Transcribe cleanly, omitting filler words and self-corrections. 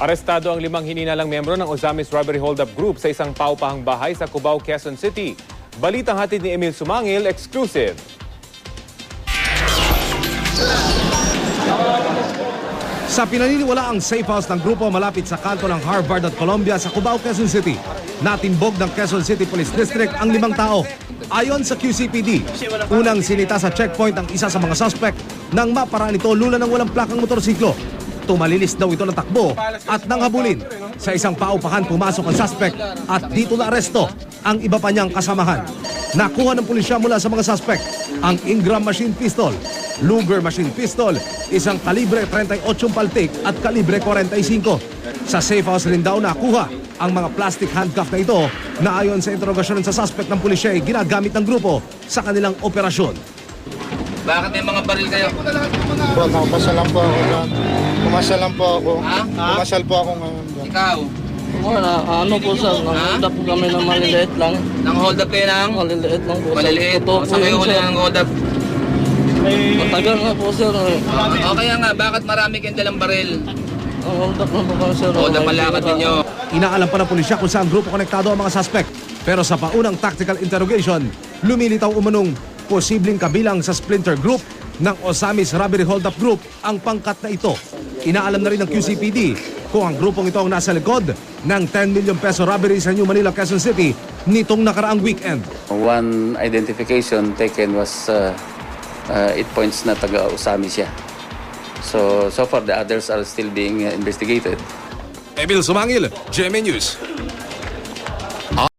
Arestado ang 5 hininalang miyembro ng Ozamis Robbery Hold-Up Group sa isang paupahang bahay sa Cubao, Quezon City. Balitang hatid ni Emil Sumangil, exclusive. Sa pinaniniwalaang safe house ng grupo malapit sa kanto ng Harvard at Columbia sa Cubao, Quezon City, natimbog ng Quezon City Police District ang 5 tao. Ayon sa QCPD, unang sinita sa checkpoint ang isa sa mga suspect nang maparaan ito lula ng walang plakang motorsiklo. Tumalilis daw ito ng takbo at nang habulin. Sa isang paupahan pumasok ang suspect at dito na aresto ang iba pa niyang kasamahan. Nakuha ng pulisya mula sa mga suspect ang Ingram machine pistol, Luger machine pistol, isang kalibre 38 paltik at kalibre 45. Sa safe house rin daw nakuha ang mga plastic handcuff na ito na ayon sa interogasyon sa suspect ng pulisya ay ginagamit ng grupo sa kanilang operasyon. Bakit may mga baril kayo? Po, nakapasal lang po ako dyan. Pumasal lang po ako. Ha? Pumasal po ako ngayon dyan. Ikaw? Wala, ano po sir, nang-hold up po kami ng maliliit lang. Nang hold up kayo ng? Maliliit lang po. Maliliit. Totoo po Saan kayo yun, huli sir. ng hold up? Matagal na po sir. O kaya nga, bakit marami kayong dalang baril? Ang hold up na po kami sir. Hold up malakad ninyo. Inaalam pa ng pulisya kung saan grupo konektado ang mga suspect. Pero sa paunang tactical interrogation, lumilitaw umanong posibleng kabilang sa splinter group ng Ozamis Robbery Hold-Up Group ang pangkat na ito. Inaalam na rin ng QCPD kung ang grupong ito ang nasa likod ng 10 million peso robbery sa New Manila, Quezon City nitong nakaraang weekend. One identification taken was 8 points na taga-Ozamis siya. So far the others are still being investigated. Emil Sumangil, GMA News.